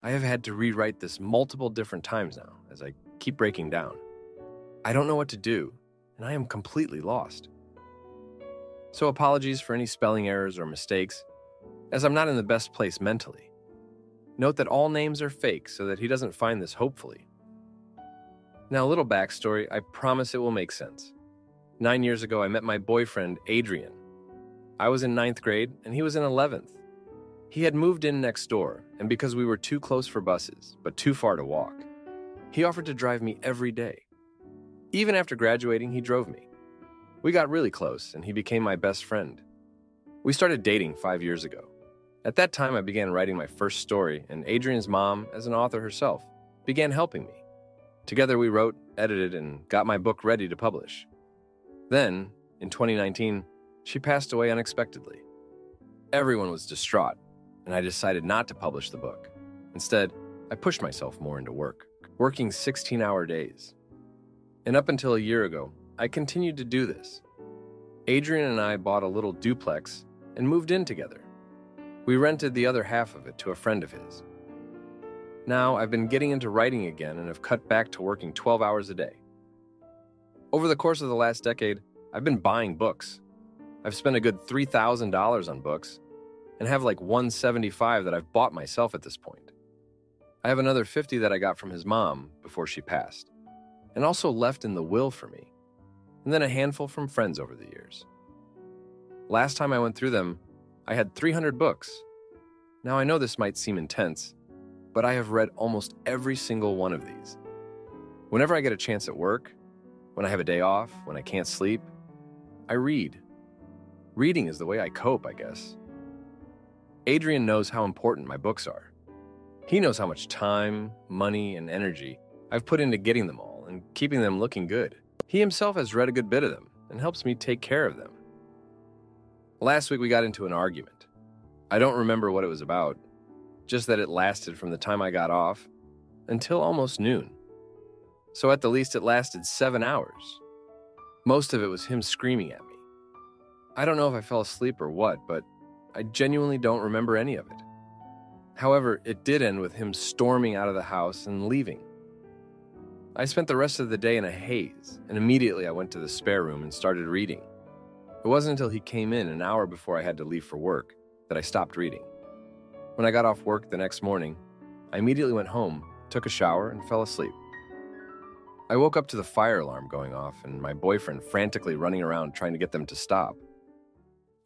I have had to rewrite this multiple different times now as I keep breaking down. I don't know what to do, and I am completely lost. So apologies for any spelling errors or mistakes, as I'm not in the best place mentally. Note that all names are fake so that he doesn't find this hopefully. Now, a little backstory, I promise it will make sense. 9 years ago, I met my boyfriend, Adrian. I was in 9th grade, and he was in 11th. He had moved in next door, and because we were too close for buses, but too far to walk, he offered to drive me every day. Even after graduating, he drove me. We got really close, and he became my best friend. We started dating 5 years ago. At that time, I began writing my first story, and Adrian's mom, as an author herself, began helping me. Together we wrote, edited, and got my book ready to publish. Then, in 2019, she passed away unexpectedly. Everyone was distraught, and I decided not to publish the book. Instead, I pushed myself more into work, working 16-hour days. And up until a year ago, I continued to do this. Adrian and I bought a little duplex and moved in together. We rented the other half of it to a friend of his. Now, I've been getting into writing again and have cut back to working 12 hours a day. Over the course of the last decade, I've been buying books. I've spent a good $3,000 on books and have like $175 that I've bought myself at this point. I have another $50 that I got from his mom before she passed, and also left in the will for me, and then a handful from friends over the years. Last time I went through them, I had 300 books. Now I know this might seem intense, but I have read almost every single one of these. Whenever I get a chance at work, when I have a day off, when I can't sleep, I read. Reading is the way I cope, I guess. Adrian knows how important my books are. He knows how much time, money, and energy I've put into getting them all and keeping them looking good. He himself has read a good bit of them and helps me take care of them. Last week we got into an argument. I don't remember what it was about, just that it lasted from the time I got off until almost noon. So at the least it lasted 7 hours. Most of it was him screaming at me. I don't know if I fell asleep or what, but I genuinely don't remember any of it. However, it did end with him storming out of the house and leaving. I spent the rest of the day in a haze, and immediately I went to the spare room and started reading. It wasn't until he came in an hour before I had to leave for work that I stopped reading. When I got off work the next morning, I immediately went home, took a shower, and fell asleep. I woke up to the fire alarm going off and my boyfriend frantically running around trying to get them to stop.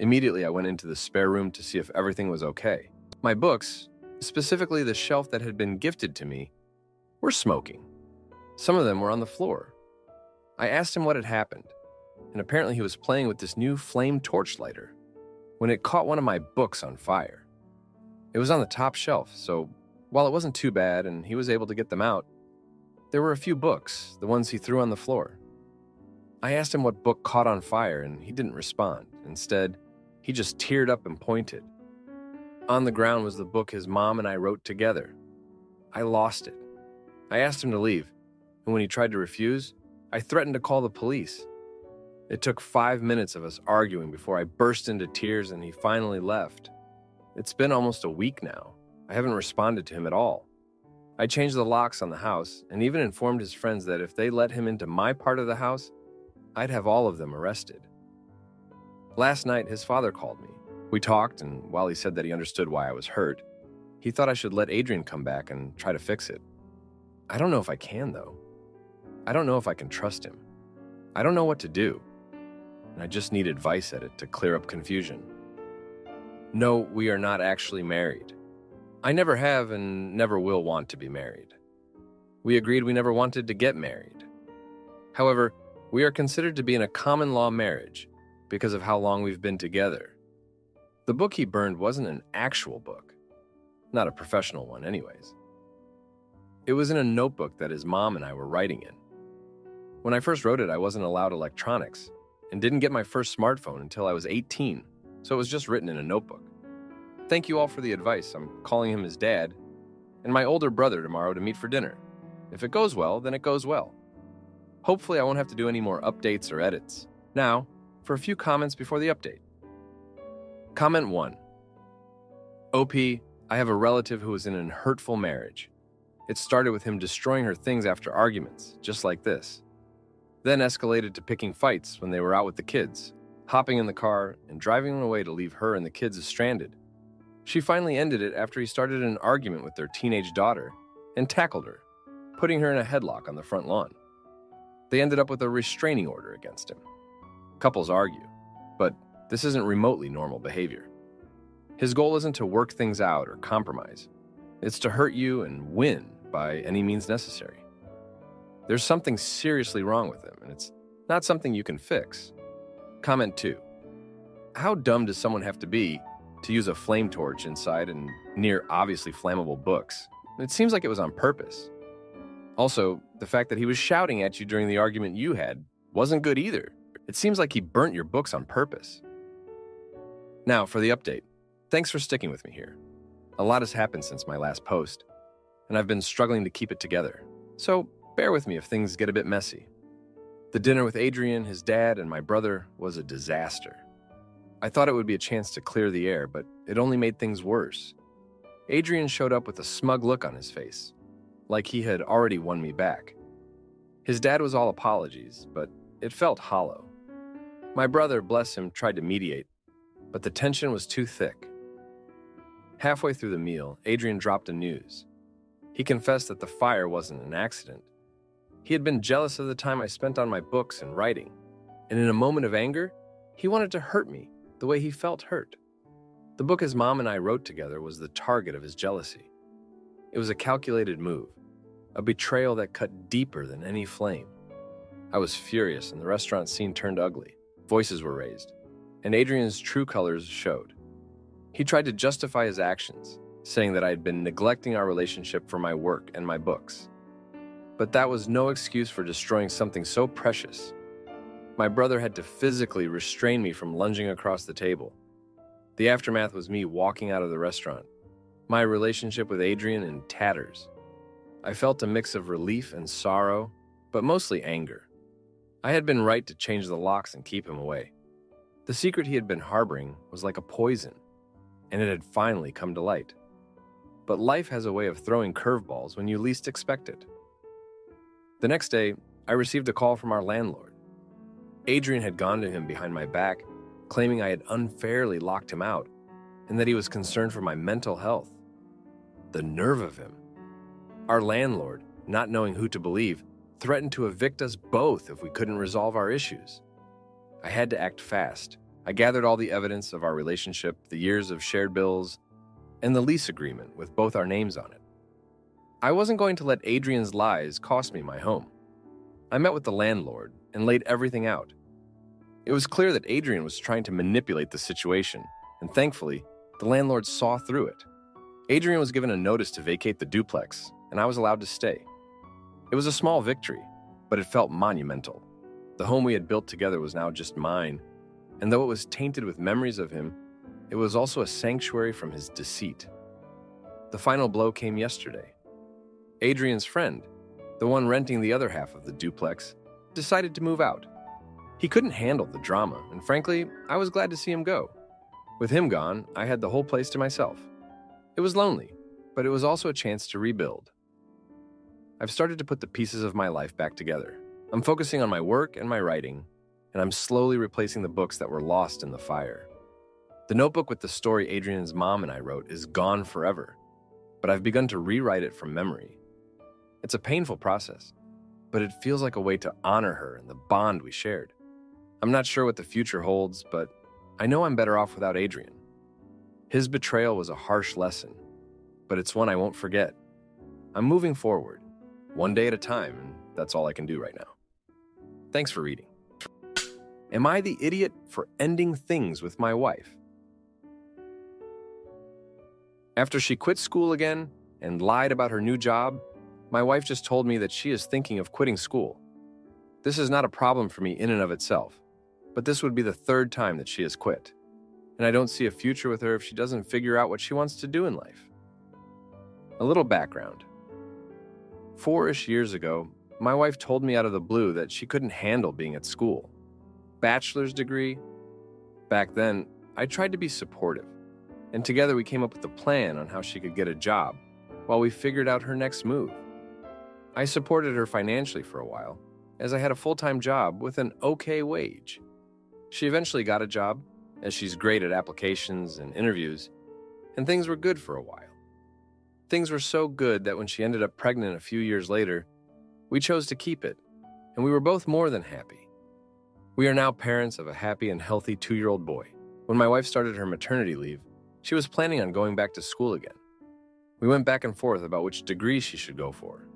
Immediately, I went into the spare room to see if everything was okay. My books, specifically the shelf that had been gifted to me, were smoking. Some of them were on the floor. I asked him what had happened, and apparently he was playing with this new flame torch lighter when it caught one of my books on fire. It was on the top shelf, so while it wasn't too bad and he was able to get them out, there were a few books, the ones he threw on the floor. I asked him what book caught on fire, and he didn't respond. Instead, he just teared up and pointed. On the ground was the book his mom and I wrote together. I lost it. I asked him to leave, and when he tried to refuse, I threatened to call the police. It took 5 minutes of us arguing before I burst into tears and he finally left. It's been almost a week now. I haven't responded to him at all. I changed the locks on the house and even informed his friends that if they let him into my part of the house, I'd have all of them arrested. Last night, his father called me. We talked, and while he said that he understood why I was hurt, he thought I should let Adrian come back and try to fix it. I don't know if I can, though. I don't know if I can trust him. I don't know what to do, and I just need advice at it to clear up confusion. No, we are not actually married. I never have and never will want to be married. We agreed we never wanted to get married. However, we are considered to be in a common law marriage because of how long we've been together. The book he burned wasn't an actual book. Not a professional one, anyways. It was in a notebook that his mom and I were writing in. When I first wrote it, I wasn't allowed electronics and didn't get my first smartphone until I was 18, so it was just written in a notebook. Thank you all for the advice. I'm calling him his dad and my older brother tomorrow to meet for dinner. If it goes well, then it goes well. Hopefully I won't have to do any more updates or edits. Now, for a few comments before the update. Comment 1. OP, I have a relative who was in a hurtful marriage. It started with him destroying her things after arguments, just like this. Then escalated to picking fights when they were out with the kids, hopping in the car and driving away to leave her and the kids stranded. She finally ended it after he started an argument with their teenage daughter and tackled her, putting her in a headlock on the front lawn. They ended up with a restraining order against him. Couples argue, but this isn't remotely normal behavior. His goal isn't to work things out or compromise. It's to hurt you and win by any means necessary. There's something seriously wrong with him, and it's not something you can fix. Comment 2. How dumb does someone have to be to use a flame torch inside and near obviously flammable books? It seems like it was on purpose. Also, the fact that he was shouting at you during the argument you had wasn't good either. It seems like he burnt your books on purpose. Now, for the update. Thanks for sticking with me here. A lot has happened since my last post, and I've been struggling to keep it together. So, bear with me if things get a bit messy. The dinner with Adrian, his dad, and my brother was a disaster. I thought it would be a chance to clear the air, but it only made things worse. Adrian showed up with a smug look on his face, like he had already won me back. His dad was all apologies, but it felt hollow. My brother, bless him, tried to mediate, but the tension was too thick. Halfway through the meal, Adrian dropped the news. He confessed that the fire wasn't an accident. He had been jealous of the time I spent on my books and writing, and in a moment of anger, he wanted to hurt me the way he felt hurt. The book his mom and I wrote together was the target of his jealousy. It was a calculated move, a betrayal that cut deeper than any flame. I was furious, and the restaurant scene turned ugly. Voices were raised, and Adrian's true colors showed. He tried to justify his actions, saying that I had been neglecting our relationship for my work and my books. But that was no excuse for destroying something so precious. My brother had to physically restrain me from lunging across the table. The aftermath was me walking out of the restaurant, my relationship with Adrian in tatters. I felt a mix of relief and sorrow, but mostly anger. I had been right to change the locks and keep him away. The secret he had been harboring was like a poison, and it had finally come to light. But life has a way of throwing curveballs when you least expect it. The next day, I received a call from our landlord. Adrian had gone to him behind my back, claiming I had unfairly locked him out, and that he was concerned for my mental health. The nerve of him. Our landlord, not knowing who to believe, threatened to evict us both if we couldn't resolve our issues. I had to act fast. I gathered all the evidence of our relationship, the years of shared bills, and the lease agreement with both our names on it. I wasn't going to let Adrian's lies cost me my home. I met with the landlord and laid everything out. It was clear that Adrian was trying to manipulate the situation, and thankfully, the landlord saw through it. Adrian was given a notice to vacate the duplex, and I was allowed to stay. It was a small victory, but it felt monumental. The home we had built together was now just mine, and though it was tainted with memories of him, it was also a sanctuary from his deceit. The final blow came yesterday. Adrian's friend, the one renting the other half of the duplex, decided to move out. He couldn't handle the drama, and frankly, I was glad to see him go. With him gone, I had the whole place to myself. It was lonely, but it was also a chance to rebuild. I've started to put the pieces of my life back together. I'm focusing on my work and my writing, and I'm slowly replacing the books that were lost in the fire. The notebook with the story Adrian's mom and I wrote is gone forever, but I've begun to rewrite it from memory. It's a painful process, but it feels like a way to honor her and the bond we shared. I'm not sure what the future holds, but I know I'm better off without Adrian. His betrayal was a harsh lesson, but it's one I won't forget. I'm moving forward, one day at a time, and that's all I can do right now. Thanks for reading. Am I the idiot for ending things with my wife? After she quit school again and lied about her new job, my wife just told me that she is thinking of quitting school. This is not a problem for me in and of itself, but this would be the third time that she has quit, and I don't see a future with her if she doesn't figure out what she wants to do in life. A little background. 4-ish years ago, my wife told me out of the blue that she couldn't handle being at school. Bachelor's degree. Back then, I tried to be supportive. and together we came up with a plan on how she could get a job while we figured out her next move. I supported her financially for a while, as I had a full-time job with an okay wage. She eventually got a job, as she's great at applications and interviews, and things were good for a while. Things were so good that when she ended up pregnant a few years later, we chose to keep it, and we were both more than happy. We are now parents of a happy and healthy 2-year-old boy. When my wife started her maternity leave, she was planning on going back to school again. We went back and forth about which degree she should go for.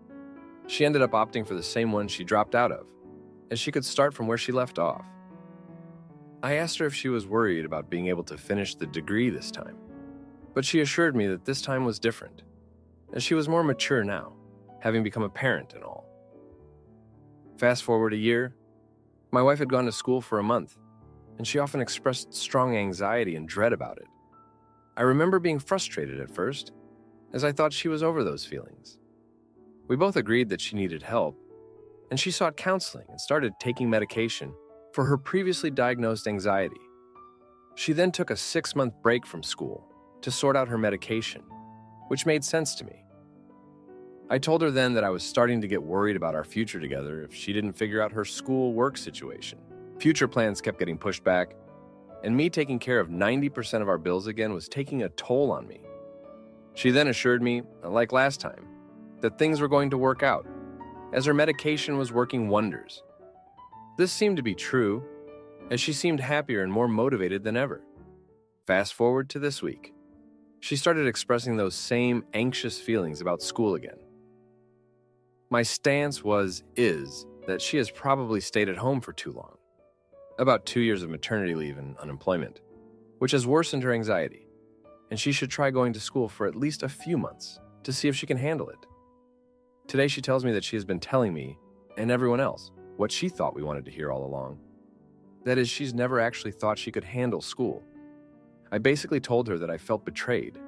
She ended up opting for the same one she dropped out of, as she could start from where she left off. I asked her if she was worried about being able to finish the degree this time, but she assured me that this time was different, as she was more mature now, having become a parent and all. Fast forward a year, my wife had gone to school for a month, and she often expressed strong anxiety and dread about it. I remember being frustrated at first, as I thought she was over those feelings. We both agreed that she needed help, and she sought counseling and started taking medication for her previously diagnosed anxiety. She then took a 6-month break from school to sort out her medication, which made sense to me. I told her then that I was starting to get worried about our future together if she didn't figure out her school-work situation. Future plans kept getting pushed back, and me taking care of 90% of our bills again was taking a toll on me. She then assured me, like last time, that things were going to work out, as her medication was working wonders. This seemed to be true, as she seemed happier and more motivated than ever. Fast forward to this week. She started expressing those same anxious feelings about school again. My stance is that she has probably stayed at home for too long, about 2 years of maternity leave and unemployment, which has worsened her anxiety, and she should try going to school for at least a few months to see if she can handle it. Today she tells me that she has been telling me, and everyone else, what she thought we wanted to hear all along. That is, she's never actually thought she could handle school. I basically told her that I felt betrayed,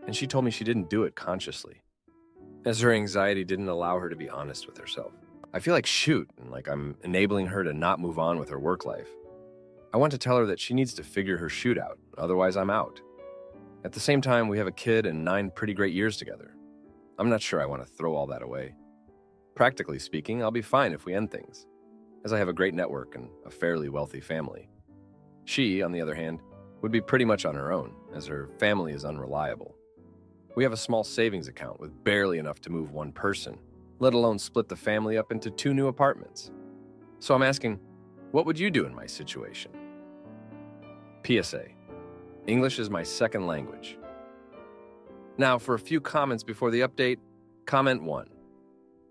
and she told me she didn't do it consciously, as her anxiety didn't allow her to be honest with herself. I feel like shoot, and like I'm enabling her to not move on with her work life. I want to tell her that she needs to figure her shoot out, otherwise I'm out. At the same time, we have a kid and 9 pretty great years together. I'm not sure I want to throw all that away. Practically speaking, I'll be fine if we end things, as I have a great network and a fairly wealthy family. She, on the other hand, would be pretty much on her own, as her family is unreliable. We have a small savings account with barely enough to move one person, let alone split the family up into 2 new apartments. So I'm asking, what would you do in my situation? PSA: English is my second language. Now, for a few comments before the update. Comment 1.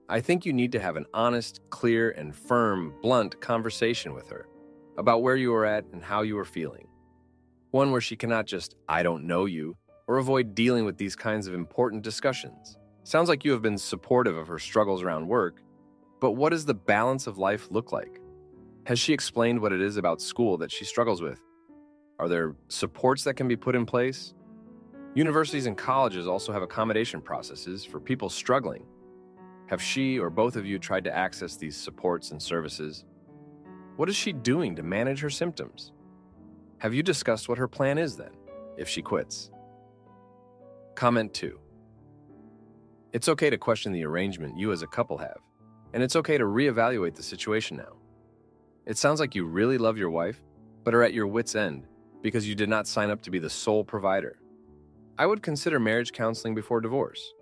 I think you need to have an honest, clear, and firm, blunt conversation with her about where you are at and how you are feeling. One where she cannot just, I don't know you, or avoid dealing with these kinds of important discussions. Sounds like you have been supportive of her struggles around work, but what does the balance of life look like? Has she explained what it is about school that she struggles with? Are there supports that can be put in place? Universities and colleges also have accommodation processes for people struggling. Have she or both of you tried to access these supports and services? What is she doing to manage her symptoms? Have you discussed what her plan is then, if she quits? Comment 2. It's okay to question the arrangement you as a couple have, and it's okay to reevaluate the situation now. It sounds like you really love your wife, but are at your wit's end because you did not sign up to be the sole provider. I would consider marriage counseling before divorce.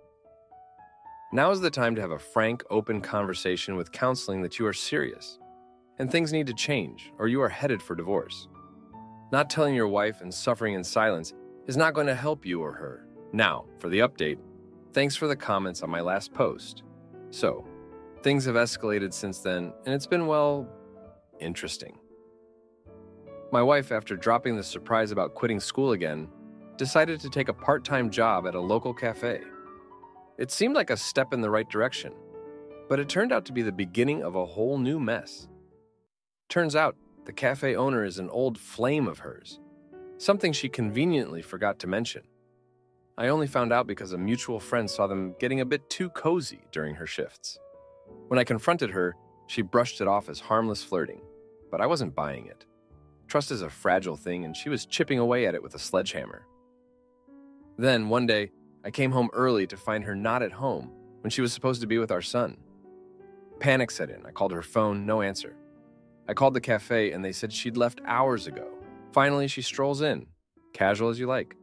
Now is the time to have a frank, open conversation with counseling that you are serious, and things need to change or you are headed for divorce. Not telling your wife and suffering in silence is not going to help you or her. Now, for the update, thanks for the comments on my last post. So, things have escalated since then, and it's been, well, interesting. My wife, after dropping the surprise about quitting school again, decided to take a part-time job at a local cafe. It seemed like a step in the right direction, but it turned out to be the beginning of a whole new mess. Turns out, the cafe owner is an old flame of hers, something she conveniently forgot to mention. I only found out because a mutual friend saw them getting a bit too cozy during her shifts. When I confronted her, she brushed it off as harmless flirting, but I wasn't buying it. Trust is a fragile thing, and she was chipping away at it with a sledgehammer. Then, one day, I came home early to find her not at home when she was supposed to be with our son. Panic set in. I called her phone, no answer. I called the cafe and they said she'd left hours ago. Finally, she strolls in, casual as you like,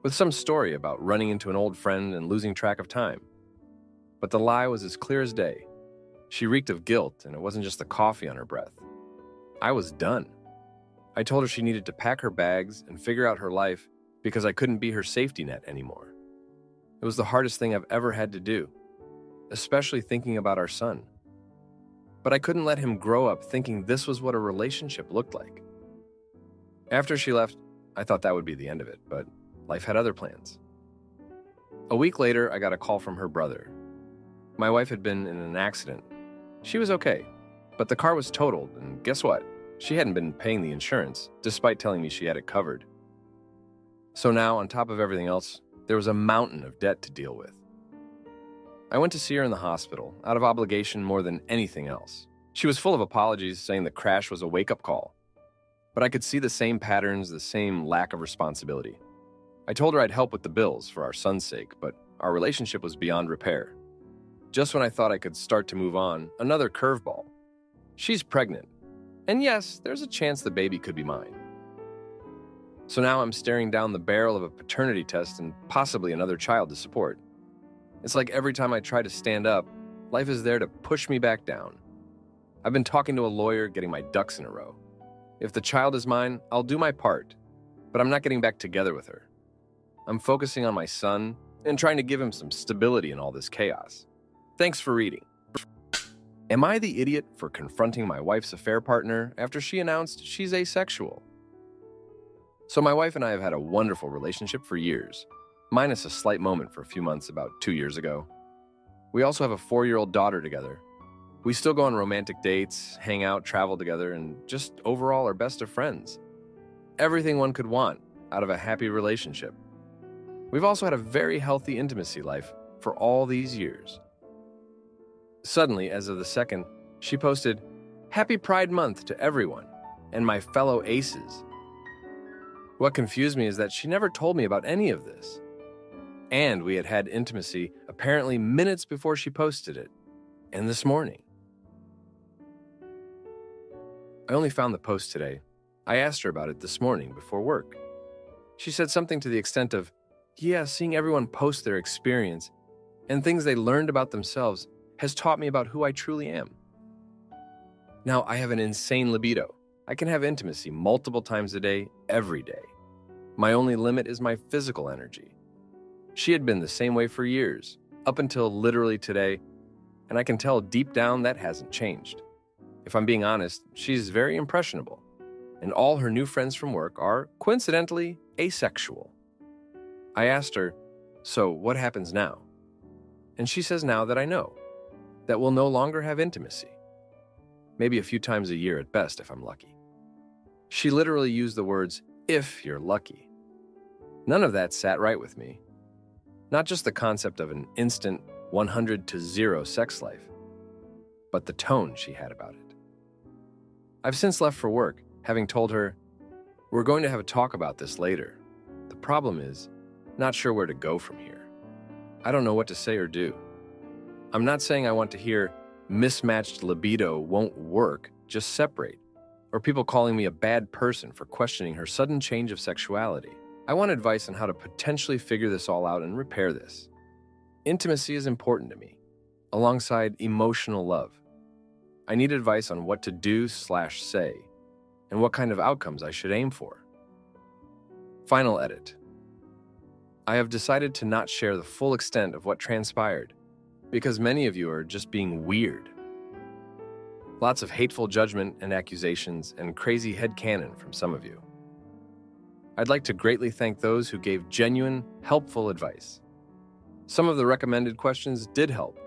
with some story about running into an old friend and losing track of time. But the lie was as clear as day. She reeked of guilt, and it wasn't just the coffee on her breath. I was done. I told her she needed to pack her bags and figure out her life because I couldn't be her safety net anymore. It was the hardest thing I've ever had to do, especially thinking about our son. But I couldn't let him grow up thinking this was what a relationship looked like. After she left, I thought that would be the end of it, but life had other plans. A week later, I got a call from her brother. My wife had been in an accident. She was okay, but the car was totaled, and guess what? She hadn't been paying the insurance, despite telling me she had it covered. So now, on top of everything else, there was a mountain of debt to deal with. I went to see her in the hospital, out of obligation more than anything else. She was full of apologies, saying the crash was a wake-up call. But I could see the same patterns, the same lack of responsibility. I told her I'd help with the bills for our son's sake, but our relationship was beyond repair. Just when I thought I could start to move on, another curveball. She's pregnant. And yes, there's a chance the baby could be mine. So now I'm staring down the barrel of a paternity test and possibly another child to support. It's like every time I try to stand up, life is there to push me back down. I've been talking to a lawyer, getting my ducks in a row. If the child is mine, I'll do my part, but I'm not getting back together with her. I'm focusing on my son and trying to give him some stability in all this chaos. Thanks for reading. Am I the idiot for confronting my wife's affair partner after she announced she's asexual? So my wife and I have had a wonderful relationship for years, minus a slight moment for a few months about 2 years ago. We also have a 4-year-old daughter together. We still go on romantic dates, hang out, travel together, and just overall are best of friends. Everything one could want out of a happy relationship. We've also had a very healthy intimacy life for all these years. Suddenly, as of the second, she posted, "Happy Pride Month to everyone, and my fellow aces." What confused me is that she never told me about any of this. And we had had intimacy apparently minutes before she posted it, and this morning. I only found the post today. I asked her about it this morning before work. She said something to the extent of, "Yeah, seeing everyone post their experience and things they learned about themselves has taught me about who I truly am." Now, I have an insane libido. I can have intimacy multiple times a day, every day. My only limit is my physical energy. She had been the same way for years, up until literally today, and I can tell deep down that hasn't changed. If I'm being honest, she's very impressionable, and all her new friends from work are, coincidentally, asexual. I asked her, "So what happens now?" And she says now that I know, that we'll no longer have intimacy. Maybe a few times a year at best if I'm lucky. She literally used the words, "if you're lucky." None of that sat right with me. Not just the concept of an instant 100 to 0 sex life, but the tone she had about it. I've since left for work, having told her, "We're going to have a talk about this later. The problem is, not sure where to go from here. I don't know what to say or do." I'm not saying I want to hear mismatched libido won't work, just separate, or people calling me a bad person for questioning her sudden change of sexuality. I want advice on how to potentially figure this all out and repair this. Intimacy is important to me, alongside emotional love. I need advice on what to do/say, and what kind of outcomes I should aim for. Final edit. I have decided to not share the full extent of what transpired, because many of you are just being weird. Lots of hateful judgment and accusations and crazy headcanon from some of you. I'd like to greatly thank those who gave genuine, helpful advice. Some of the recommended questions did help.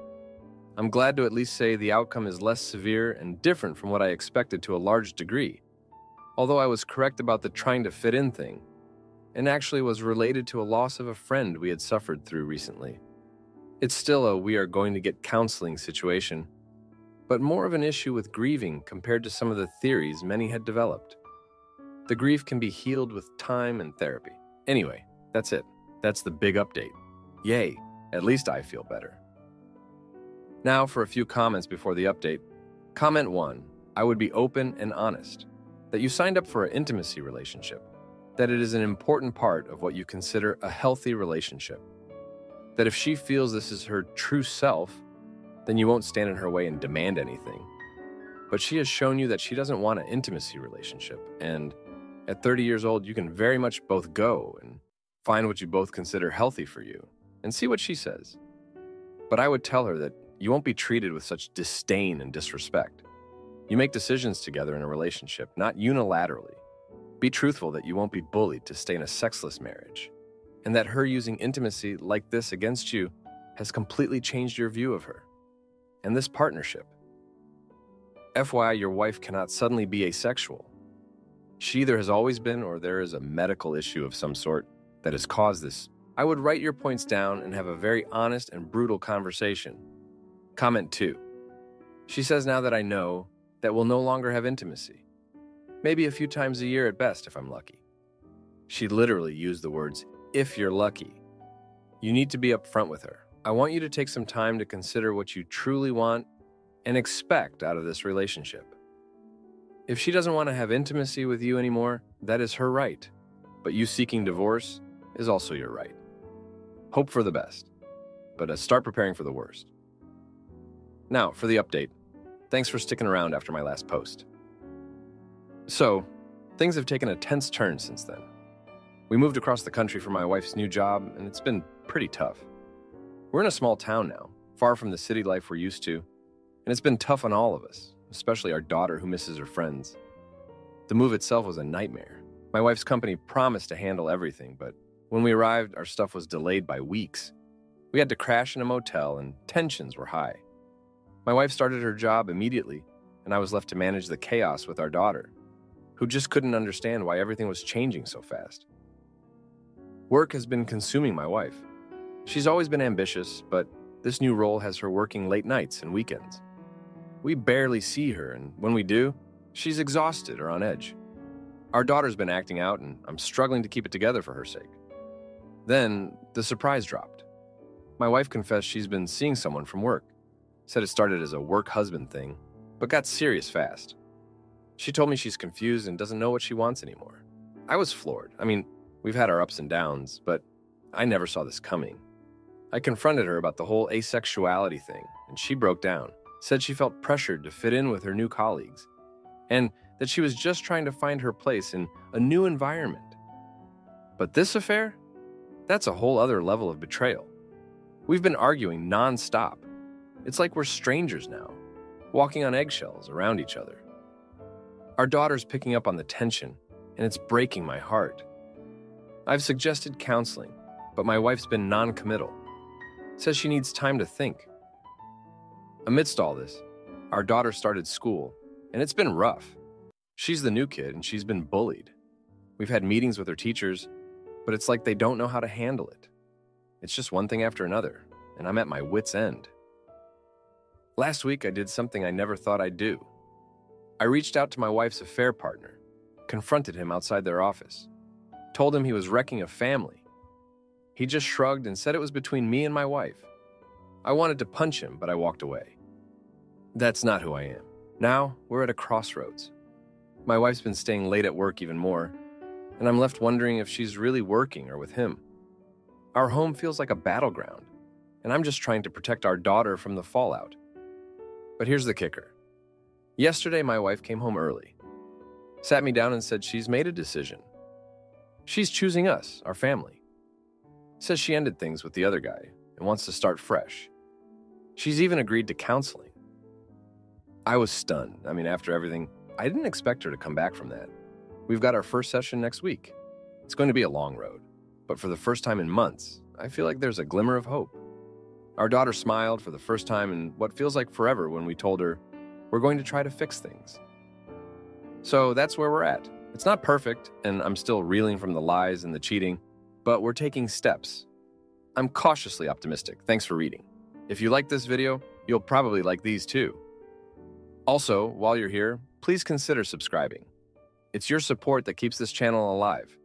I'm glad to at least say the outcome is less severe and different from what I expected to a large degree, although I was correct about the trying to fit in thing, and actually was related to a loss of a friend we had suffered through recently. It's still a "we are going to get counseling" situation, but more of an issue with grieving compared to some of the theories many had developed. The grief can be healed with time and therapy. Anyway, that's it. That's the big update. Yay, at least I feel better. Now for a few comments before the update. Comment 1, I would be open and honest. That you signed up for an intimacy relationship. That it is an important part of what you consider a healthy relationship. That if she feels this is her true self, then you won't stand in her way and demand anything. But she has shown you that she doesn't want an intimacy relationship, and at 30 years old, you can very much both go and find what you both consider healthy for you, and see what she says. But I would tell her that you won't be treated with such disdain and disrespect. You make decisions together in a relationship, not unilaterally. Be truthful that you won't be bullied to stay in a sexless marriage, and that her using intimacy like this against you has completely changed your view of her and this partnership. FYI, your wife cannot suddenly be asexual. She either has always been or there is a medical issue of some sort that has caused this. I would write your points down and have a very honest and brutal conversation. Comment 2. She says, now that I know, that we'll no longer have intimacy. Maybe a few times a year at best if I'm lucky. She literally used the words, if you're lucky. You need to be upfront with her. I want you to take some time to consider what you truly want and expect out of this relationship. If she doesn't want to have intimacy with you anymore, that is her right. But you seeking divorce is also your right. Hope for the best, but start preparing for the worst. Now, for the update. Thanks for sticking around after my last post. So, things have taken a tense turn since then. We moved across the country for my wife's new job, and it's been pretty tough. We're in a small town now, far from the city life we're used to, and it's been tough on all of us, especially our daughter who misses her friends. The move itself was a nightmare. My wife's company promised to handle everything, but when we arrived, our stuff was delayed by weeks. We had to crash in a motel, and tensions were high. My wife started her job immediately, and I was left to manage the chaos with our daughter, who just couldn't understand why everything was changing so fast. Work has been consuming my wife. She's always been ambitious, but this new role has her working late nights and weekends. We barely see her, and when we do, she's exhausted or on edge. Our daughter's been acting out, and I'm struggling to keep it together for her sake. Then, the surprise dropped. My wife confessed she's been seeing someone from work. Said it started as a work husband thing, but got serious fast. She told me she's confused and doesn't know what she wants anymore. I was floored. I mean, we've had our ups and downs, but I never saw this coming. I confronted her about the whole asexuality thing, and she broke down, said she felt pressured to fit in with her new colleagues, and that she was just trying to find her place in a new environment. But this affair? That's a whole other level of betrayal. We've been arguing non-stop. It's like we're strangers now, walking on eggshells around each other. Our daughter's picking up on the tension, and it's breaking my heart. I've suggested counseling, but my wife's been non-committal. Says she needs time to think. Amidst all this, our daughter started school, and it's been rough. She's the new kid, and she's been bullied. We've had meetings with her teachers, but it's like they don't know how to handle it. It's just one thing after another, and I'm at my wit's end. Last week, I did something I never thought I'd do. I reached out to my wife's affair partner, confronted him outside their office, told him he was wrecking a family. He just shrugged and said it was between me and my wife. I wanted to punch him, but I walked away. That's not who I am. Now, we're at a crossroads. My wife's been staying late at work even more, and I'm left wondering if she's really working or with him. Our home feels like a battleground, and I'm just trying to protect our daughter from the fallout. But here's the kicker. Yesterday, my wife came home early, sat me down and said she's made a decision. She's choosing us, our family. Says she ended things with the other guy and wants to start fresh. She's even agreed to counseling. I was stunned. I mean, after everything, I didn't expect her to come back from that. We've got our first session next week. It's going to be a long road, but for the first time in months, I feel like there's a glimmer of hope. Our daughter smiled for the first time in what feels like forever when we told her, we're going to try to fix things. So that's where we're at. It's not perfect, and I'm still reeling from the lies and the cheating, but we're taking steps. I'm cautiously optimistic. Thanks for reading. If you like this video, you'll probably like these too. Also, while you're here, please consider subscribing. It's your support that keeps this channel alive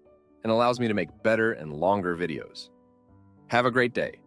and allows me to make better and longer videos. Have a great day.